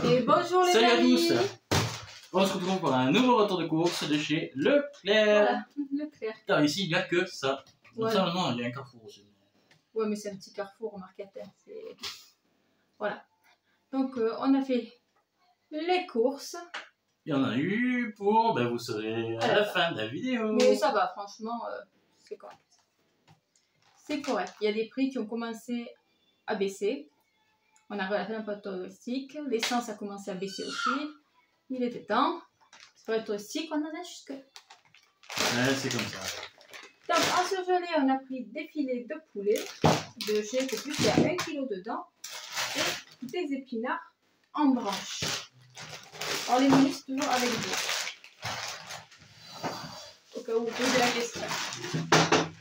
Et bonjour les Salut amis. à tous. On se retrouve pour un nouveau retour de course de chez Leclerc. Voilà, Leclerc. Putain, ici il n'y a que ça. Voilà. Normalement il y a un carrefour aussi. Ouais, mais c'est un petit carrefour, remarquez à terre. Voilà. Donc on a fait les courses. Il y en a eu pour, ben, vous saurez à la fin de la vidéo. Mais ça va, franchement, c'est correct. C'est correct. Il y a des prix qui ont commencé à baisser. On arrive à la fin d'un peu touristique. L'essence a commencé à baisser aussi. Il était temps. C'est pas touristique, on en a jusque. Ouais, c'est comme ça. Donc, en surgelé, on a pris des filets de poulet, de chez Copus, il y a 1 kg dedans, et des épinards en branches. Alors, les menus, c'est toujours avec vous. Au cas où vous posez la question.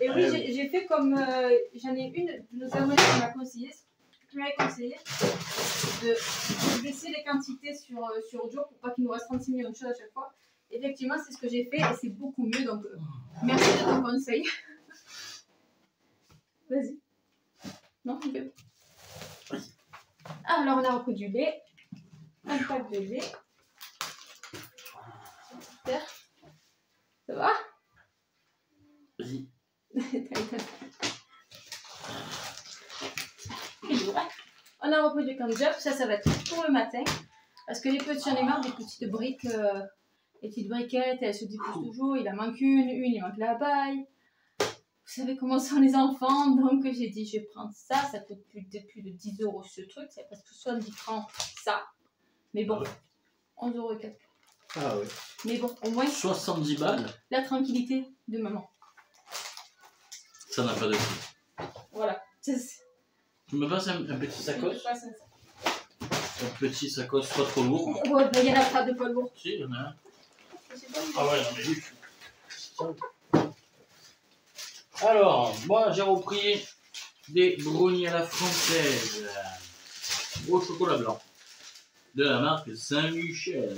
Et oui, j'ai fait comme, j'en ai une de nos abonnés qui m'avait conseillé de baisser les quantités sur Joe pour pas qu'il nous reste 36 millions de choses à chaque fois. Effectivement, c'est ce que j'ai fait et c'est beaucoup mieux, donc merci de ton conseil. Vas-y. Non, tu fais pas. Alors, on a repris du lait, un pack de lait. Super. Ça va? Vas-y. On a repris du ketchup, ça va être pour le matin. Parce que les petits, j'en ai marre des petites briques, les petites briquettes, elles se déposent toujours. Il en manque une, il manque la paille. Vous savez comment sont les enfants, donc j'ai dit je vais prendre ça. Ça coûte plus de 10 € ce truc, c'est presque 70 francs ça. Mais bon, 11 € et quelques. Ah oui. Mais bon, au moins 70 balles. la tranquillité de maman. Ça n'a pas de prix. Voilà. Tu me passes un petit sacoche? Un petit sacoche pas trop lourd. Ouais, ben il y en a pas de pas lourd. Si, il y en a un. Ah ouais, non mais oui. Alors, moi j'ai repris des brownies à la française au chocolat blanc de la marque Saint-Michel.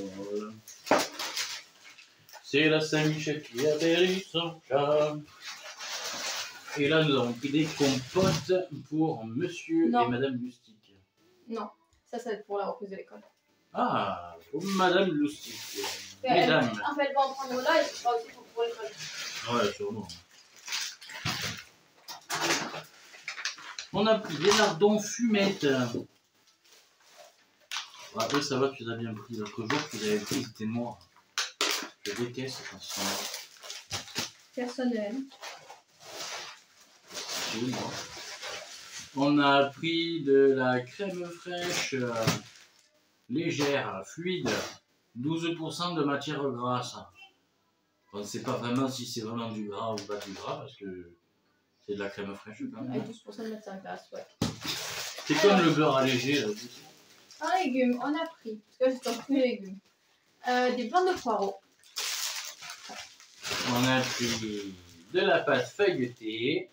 C'est la Saint-Michel qui a péri son charme. Et là, nous avons pris des compotes pour monsieur et madame Lustig. Non, ça va être pour la reprise de l'école. Ah, pour madame Lustig. Mesdames. En fait, elle va en prendre là et ce sera aussi pour l'école. Ouais, sûrement. On a pris des lardons fumettes. Bon, après, ça va, tu les as bien pris. L'autre jour, tu les avais pris, c'était noir. Je déteste quand ils sont noirs. Personne n'aime. Oui, moi. On a pris de la crème fraîche légère, fluide, 12% de matière grasse. On ne sait pas vraiment si c'est vraiment du gras ou pas du gras parce que c'est de la crème fraîche quand même. Avec 12% de matière grasse, ouais. C'est comme le beurre allégé. Là. En légumes, on a pris, parce que j'ai pris les légumes, des blancs de poireaux. On a pris de la pâte feuilletée.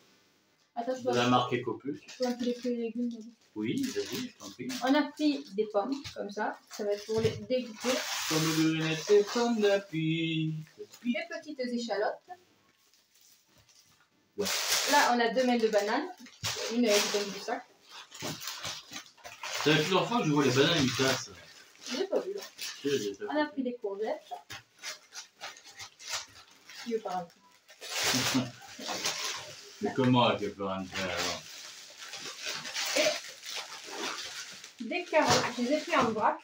Attends, de la marque Ecopus. Je peux un peu les fruits et légumes. Oui, vas-y, je t'en prie. On a pris des pommes, comme ça va être pour les déguster. Comme le n'était comme d'appui. Des petites échalotes. Ouais. Là, on a 2 mains de bananes. Une avec le du sac. Ça fait plusieurs fois que je vois les bananes qui cassent. Je l'ai pas vu là. On a pris des courgettes. Qui veut pas rentrer. Mais comment elle peut rentrer alors? Et des carottes. Je les ai pris en vrac.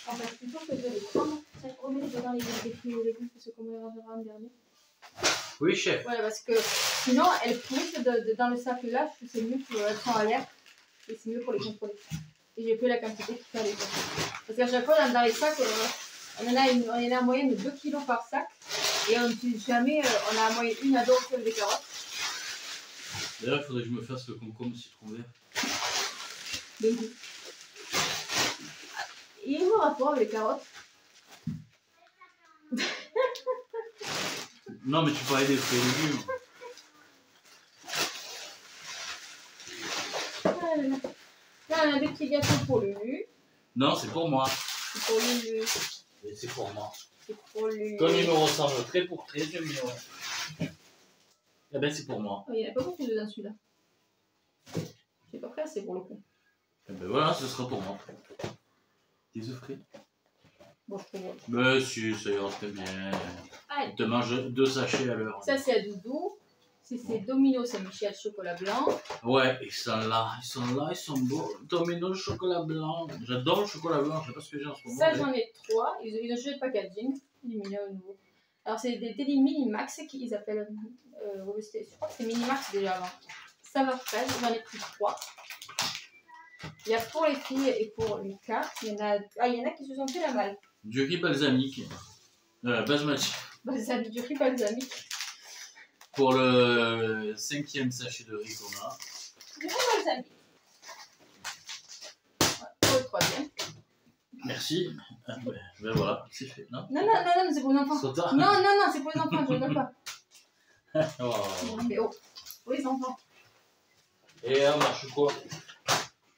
En fait, plutôt que de les prendre, ça remet dedans les fruits et légumes parce qu'on les rangera en dernier. Oui, chef. Voilà, parce que sinon, elles pourrissent dans le sac là. C'est mieux qu'elles sont à l'air. Et c'est mieux pour les contrôler. Et j'ai pris la quantité qu'il fallait. Parce qu'à chaque fois, dans les sacs, on en a en moyenne de 2 kg par sac. Et on n'utilise jamais, on a en moyenne 1 à 2 kilos de carottes. D'ailleurs, il faudrait que je me fasse le concombre citron vert. De goût. Il y a un rapport avec les carottes. Non, mais tu parlais des fruits et légumes. Là, on a des petits gâteaux pour Lulu. Non, c'est pour moi. C'est pour Lulu. Et c'est pour moi. C'est pour Lulu. Comme il me ressemble très pour très, j'aime bien. Eh ben, c'est pour moi. Oh, il n'y en a pas beaucoup dedans celui-là. J'ai pas pris assez pour le coup. Eh ben voilà, ce sera pour moi. Des œufs frits? Bon, je trouve. Mais si, ça ira très bien. Allez. Tu te manges 2 sachets à l'heure. Ça, c'est à Doudou. Si c'est Domino Saint-Michel chocolat blanc. Ouais, ils sont là, ils sont beaux. Domino chocolat blanc. J'adore le chocolat blanc, je sais pas ce que j'ai en ce moment. Ça, j'en ai 3. Ils ont changé de packaging. Il est mignon, nouveau. Alors, c'est des Teddy Mini Max qu'ils appellent. Je crois que c'est Mini Max déjà avant. Saveur fraise, j'en ai pris 3. Il y a pour les filles et pour Lucas. Il y en a qui se sont fait la malle. Du riz balsamique. Basmati. Balsamique, du riz balsamique. Pour le 5e sachet de riz qu'on a. Du riz balsamique. Ouais, pour le 3e. Merci. Ben voilà, c'est fait, non? Non, c'est pour les enfants. Trop tard. Non, c'est pour les enfants, je rigole pas. Oh. Non, mais oh, pour les enfants. Et on marche quoi?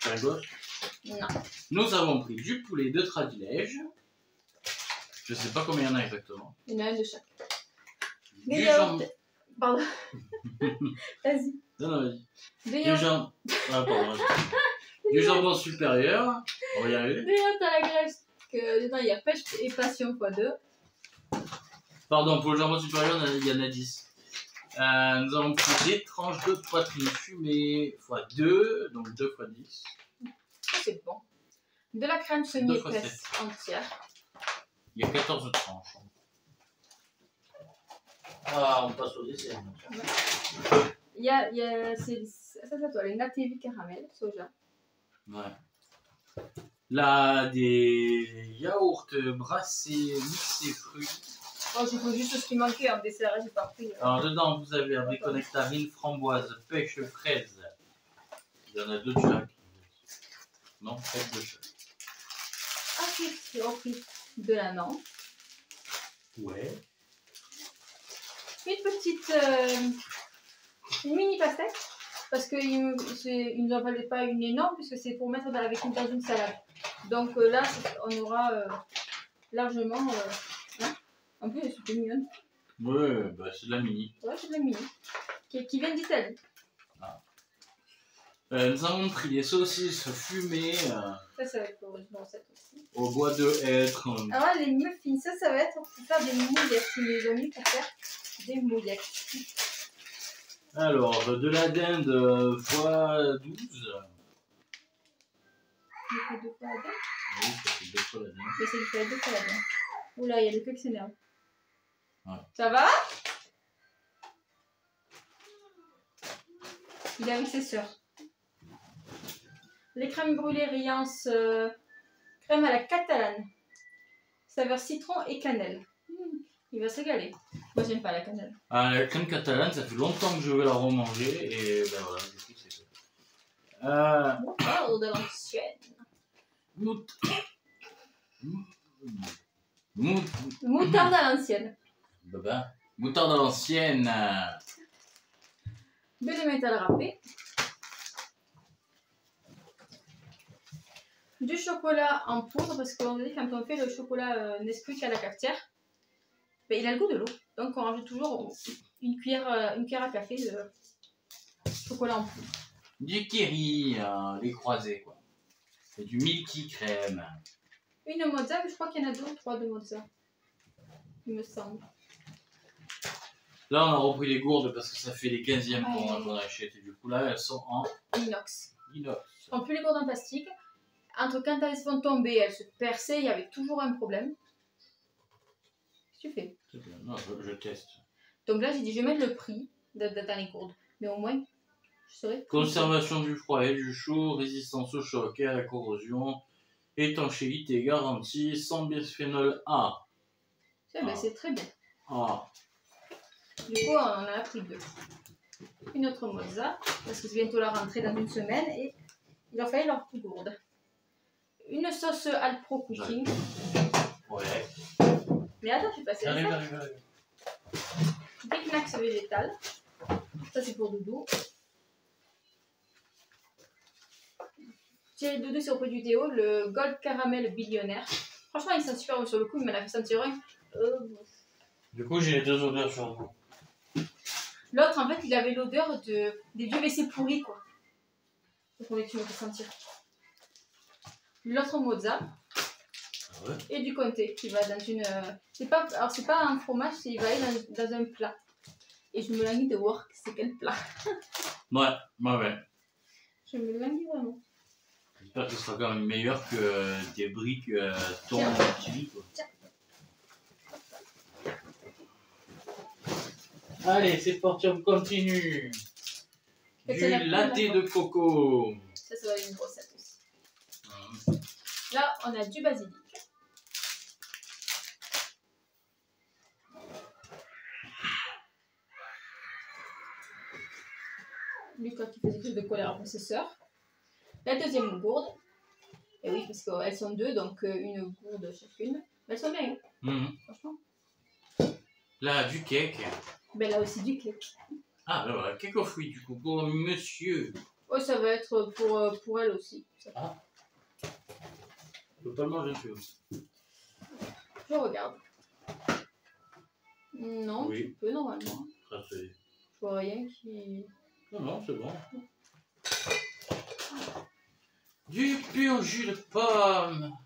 Tu rigoles? Non. Nous avons pris du poulet de Tradilège. Je sais pas combien il y en a exactement. Il y en a un de chaque. Du jambon. Pardon. Vas-y. Non, vas-y. Du jambon. Ah, pardon. Du jambon supérieur. On va y arriver. D'ailleurs, t'as la graisse. Que dedans, il y a pêche et passion x2. Pardon, pour le jambon supérieur, il y en a 10. Nous avons pris des tranches de poitrine fumée x2, donc 2 x 10. Ça, c'est bon. De la crème semi-épaisse entière. Il y a 14 tranches. Ah, on passe au dessert. Il y a ça s'appelle les Natévi caramel, soja. Ouais. Là, des yaourts brassés, mixés fruits. Oh, j'ai pris juste ce qui manquait en dessert, j'ai pas pris. Alors, dedans, vous avez abricot nectarine, framboise, pêche, fraise. Il y en a 2 de chaque. Non, 4 de chaque. Ensuite, j'ai repris de la menthe. Ouais. Une petite une mini pastèque. Parce qu'ils ne nous en fallait pas une énorme, puisque c'est pour mettre dans une salade. Donc là, on aura largement. Hein, en plus, c'est mignonne. Ouais, bah c'est de la mini. Ouais, c'est de la mini. Qui vient d'Italie. Ah. Nous avons pris des saucisses fumées. Ça va être l'original recette aussi. Au bois de hêtre. Alors là, les muffins, ça va être pour faire des mouillettes. Ils nous ont mis pour faire des mouillettes. Alors, de la dinde x12. Il fait 2 fois la dinde. Oui, ça fait 2 fois la dinde. Mais c'est qu'il fait 2 fois la dinde. Oula, il y a le queue qui s'énerve. Ouais. Ça va? Il est avec ses sœurs. Les crèmes brûlées Riance crème à la catalane. Saveur citron et cannelle. Il va se régaler. Moi, j'aime pas la cannelle. Ah, la crème catalane, ça fait longtemps que je veux la remanger. Et ben voilà, du coup, c'est ça. Oh, de l'ancienne. Moutarde à l'ancienne. Moutarde à l'ancienne. De métal râpé. Du chocolat en poudre, parce qu'on dit quand on fait le chocolat Nesquik à la cafetière, ben, il a le goût de l'eau. Donc on rajoute toujours une cuillère à café de chocolat en poudre. Du kiri, les croisés, quoi. C'est du milky crème. Une mozza, mais je crois qu'il y en a 2 ou 3 de mozza. Il me semble. Là, on a repris les gourdes parce que ça fait les 15e qu'on achète. Et du coup, là, elles sont en inox. inox. Je prends plus les gourdes en plastique. Entre quand elles se font tomber, elles se perçaient, il y avait toujours un problème. Qu'est-ce que tu fais? Non, je teste. Donc là, j'ai dit, je vais mettre le prix dans les gourdes. Mais au moins, je saurais. Conservation du froid et du chaud, résistance au choc et à la corrosion, étanchéité garantie, sans bisphénol A. C'est très bien. Ah. Du coup, on en a pris 2. Une autre mozza, parce que c'est bientôt la rentrée dans une semaine, et il leur fallait leur plus gourde. Une sauce Alpro Cooking. Ouais. Mais attends, je suis passée à ça. Arrive. Des knacks végétales. Ça, c'est pour Doudou. Thierry Doudou, c'est auprès du Théo, le Gold Caramel Billionnaire. Franchement, il sent super bon sur le coup, il m'en a fait sentir un. Du coup, j'ai les 2 odeurs sur moi. L'autre, en fait, il avait l'odeur des vieux WC pourris, quoi. C'est pour que tu me fais sentir. L'autre mozza. Ouais. Et du comté qui va dans une. Alors, c'est pas un fromage, il va aller dans un plat. Et je me languis de voir c'est quel plat. Ouais. Je me languis vraiment. J'espère que ce sera quand même meilleur que des briques thon chili, quoi. Tiens. Allez, c'est parti, on continue. Du latte de coco. Ça va être une recette aussi. Là, on a du basilic. Lucas qui faisait plus de colère pour ses sœurs. La deuxième gourde. Et oui, parce qu'elles sont deux, donc une gourde chacune. Elles sont bien, franchement. Là, du cake. Ben là aussi du cake. Ah, ben voilà, cake aux fruits, du coup, pour monsieur. Oh, ça va être pour elle aussi. Ah. Totalement génial. Je regarde. Non, oui. tu peux normalement. Je vois rien qui... Non, c'est bon. Du pur jus de pomme.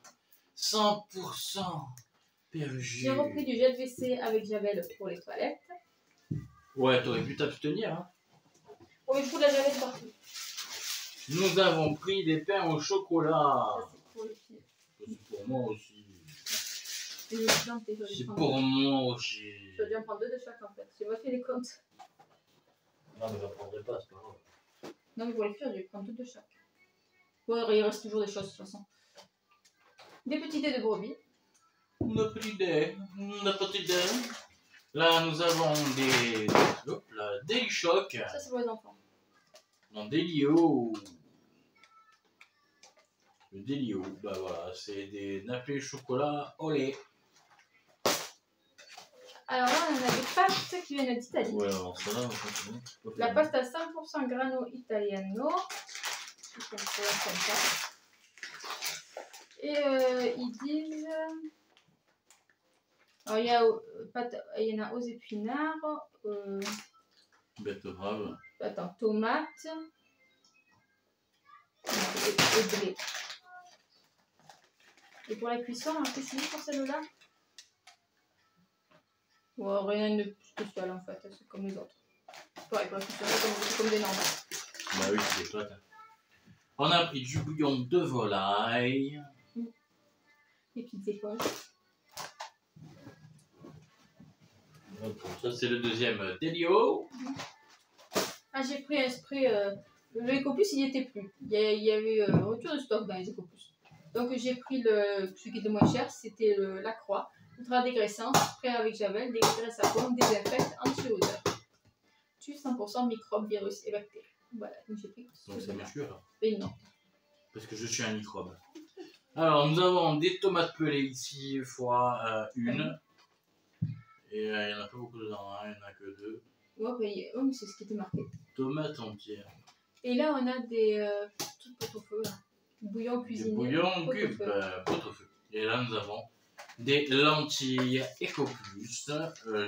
100% pur jus. J'ai repris du gel WC avec Javel pour les toilettes. Ouais, t'aurais pu t'abstenir, hein. Oh, mais je fous de la Javel partout. Nous avons pris des pains au chocolat. Ça, c'est pour les filles. C'est pour moi aussi. C'est pour moi aussi. J'aurais dû en prendre 2 de chaque en fait. J'ai pas fait les comptes. Non, mais je ne prendrai pas, c'est pas grave. Non, mais pour les filles, j'ai dû prendre 2 de chaque. Ouais, il reste toujours des choses de toute façon. Des petits dés de brebis. Nos petits dés. Là, nous avons des. Hop là, Daily Shock. Ça, c'est pour les enfants. Non, Délio. Le Délio, bah voilà, c'est des nappés chocolat au lait. Alors là, on a des pâtes qui viennent d'Italie. Ouais, alors ça là, on continue. La pasta 100% grano italiano. Et ils disent... Alors il y en a aux épinards. Betterave. Attends, tomates. Et blé. Et pour la cuisson, un peu fini pour celle-là. Ouais, rien de spécial en fait, c'est comme les autres. Ouais, pour la cuisson, c'est comme des normes. Bah oui, c'est des pâtes. On a pris du bouillon de volaille. Les petites éponges. Ça, c'est le deuxième Délio. Ah, j'ai pris un spray. Le Ecopus, il n'y était plus. Il y avait retour de stock dans les Ecopus. Donc, j'ai pris celui qui était moins cher, c'était la Croix. Ultra dégraissant, spray avec Javel, dégraisse à pomme, désinfecte, anti-odeur. Tue 100% microbes, virus et bactéries. Voilà, donc j'ai pris. Donc, c'est monsieur là. Mais non. Parce que je suis un microbe. Alors, nous avons des tomates pelées ici, fois une. Et il n'y en a pas beaucoup dedans, hein, il n'y en a que 2. Ouais, mais c'est ce qui était marqué. Tomates entières. Et là, on a des trucs pot-au-feu. Bouillon cuisiné. Bouillon cube, pot-au-feu. Et là, nous avons des lentilles Ecoplus,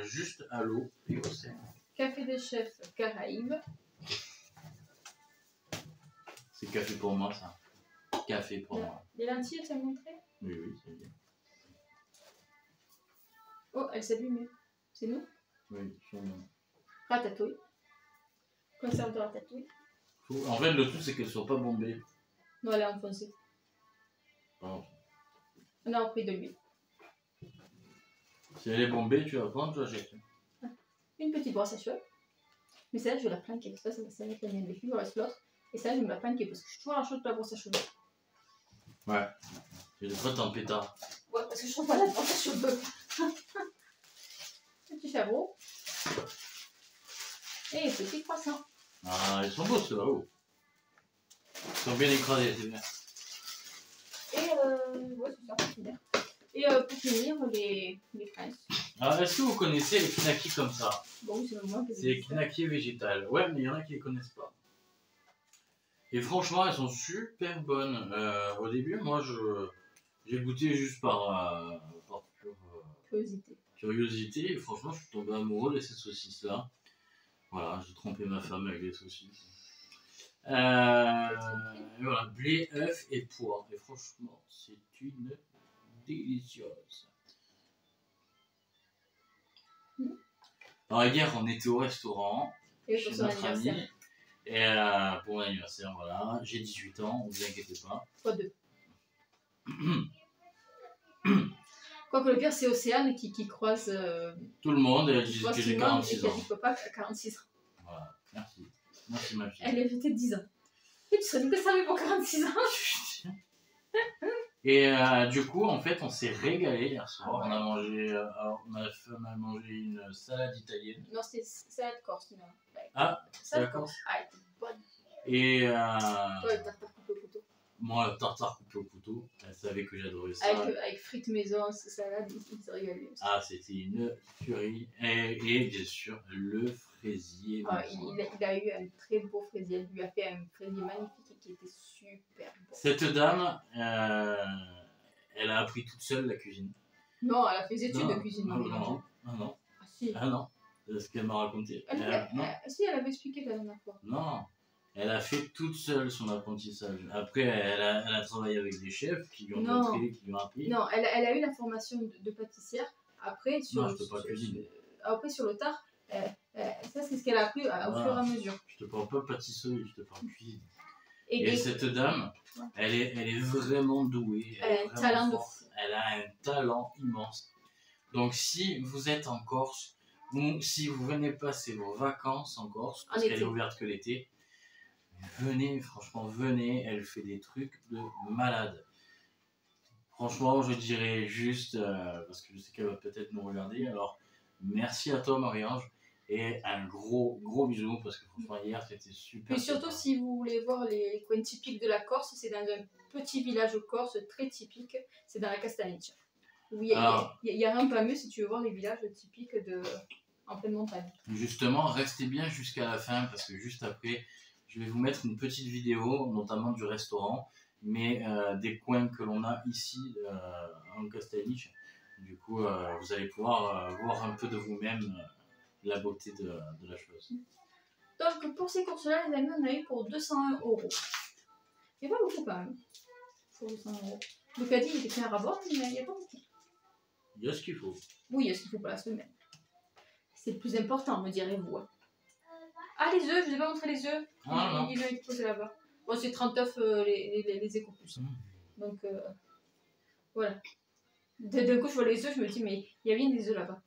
juste à l'eau et au sel. Café des chefs Caraïbes. C'est café pour moi, ça. Café pour moi. Les lentilles, elles sont montrées? Oui, c'est bien. Oh, elle s'est allumée. C'est nous? Oui, sûrement. Ratatouille. Conserve de ratatouille. En fait, le truc, c'est qu'elles ne soient pas bombées. Non, elle est enfoncée. Pardon. On a repris de l'huile. Si elle est bombée, tu vas prendre, tu vas jeter. Une petite brosse à cheveux. Mais celle-là, je vais la planquer. Ça va servir la mienne. Il me reste l'autre. Et ça, je vais me la planquer parce que je suis toujours à chaud de la brosse à cheveux. Ouais. J'ai des potes en pétard. Ouais, parce que je trouve pas la brosse à cheveux. Petit chapeau. Et petit croissant. Ah, ils sont beaux ceux-là, oh. Ils sont bien écrasés, c'est bien. Et ouais, c'est ça, c'est bien. Et pour finir, les princes. Alors, est-ce que vous connaissez les knackis comme ça? Bon, c'est moi que c'est les knackis végétales. Ouais, mais il y en a qui les connaissent pas. Et franchement, elles sont super bonnes. Au début, moi, j'ai goûté juste par curiosité. Et franchement, je suis tombé amoureux de ces saucisses-là. Voilà, j'ai trompé ma femme avec les saucisses. Et voilà, blé, œuf et pois. Et franchement, c'est une délicieuses. Alors hier, on était au restaurant Et chez pour son notre ami. anniversaire. Et pour mon anniversaire, voilà. J'ai 18 ans, ne vous inquiétez pas. Pas deux. Quoique le pire, c'est Océane qui croise. Tout le monde, elle qui dit croise que j'ai Simone 46 et qui a ans. dit papa à 46 ans. Voilà, merci. Merci ma fille. Elle est peut-être 10 ans. Et tu serais que ça mais pour 46 ans. Et du coup, en fait, on s'est régalé hier soir. Ah ouais. On a mangé, ma femme a mangé une salade italienne. Non, c'était salade corse. Non. Ah, c'est la salade Corse. Ah, elle était bonne. Et Toi, le tartare coupé au couteau. moi, le tartare coupé au couteau. Elle savait que j'adorais ça. Avec frites maison, salade, il s'est régalé aussi. Ah, c'était une tuerie. Et bien sûr, le fraisier. Ah, il a eu un très beau fraisier. Elle lui a fait un fraisier magnifique qui était super bon. Cette dame, elle a appris toute seule la cuisine. Non, elle a fait des études Non, de cuisine. non, Non. non. Ah si. Ah non, c'est ce qu'elle m'a raconté. Non. Si, elle avait expliqué la dernière fois. Non, elle a fait toute seule son apprentissage. Après, elle a travaillé avec des chefs qui lui ont montré, qui lui ont appris. Non, elle a eu la formation de pâtissière. Après, Non, je peux pas cuisiner. Après, sur le tard, ça, c'est ce qu'elle a appris au fur et à mesure. Je te parle pas pâtisserie, je te parle cuisine. Et Et cette dame, elle est vraiment douée. Elle a un talent de fou. Elle a un talent immense. Donc, si vous êtes en Corse, ou si vous venez passer vos vacances en Corse, parce qu'elle est ouverte que l'été, venez, franchement, venez. Elle fait des trucs de malade. Franchement, je dirais juste, parce que je sais qu'elle va peut-être nous regarder, alors merci à toi, Marie-Ange. Et un gros bisou parce que franchement hier c'était super. Et surtout si vous voulez voir les coins typiques de la Corse, c'est dans un petit village corse très typique, c'est dans la Castagniccia. Il y a un pas mieux si tu veux voir les villages typiques en pleine montagne. Justement, restez bien jusqu'à la fin parce que juste après, je vais vous mettre une petite vidéo, notamment du restaurant, mais des coins que l'on a ici en Castagniccia. Du coup, vous allez pouvoir voir un peu de vous-même. La beauté de la chose. Donc pour ces courses-là, les amis, on a eu pour 201 €. Il n'y a pas beaucoup quand même. Pour 200 €. Le caddie, il était plein à rabord, mais il n'y a pas beaucoup. Il y a ce qu'il faut. Oui, il y a ce qu'il faut pour la semaine. C'est le plus important, me direz-vous. Ah, les œufs, je vous ai pas montré les œufs. Ils ont été posés là-bas. Bon, c'est 39 les éco plus. Donc, voilà. D'un coup, je vois les œufs, je me dis, mais il y a bien des œufs là-bas.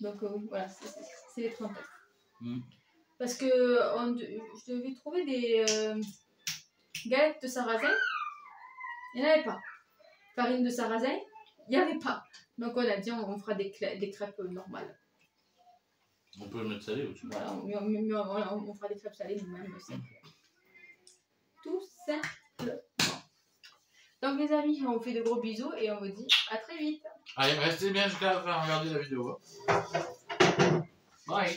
Donc voilà, c'est les 39. Parce que je devais trouver des galettes de sarrasin. Il n'y en avait pas. Farine de sarrasin, il n'y avait pas. Donc on a dit on fera des crêpes normales. On peut le mettre salé aussi. Voilà, on fera des crêpes salées nous-mêmes. Tout simplement. Donc les amis, on vous fait de gros bisous et on vous dit à très vite. Allez, restez bien jusqu'à la fin, regardez la vidéo. Bye.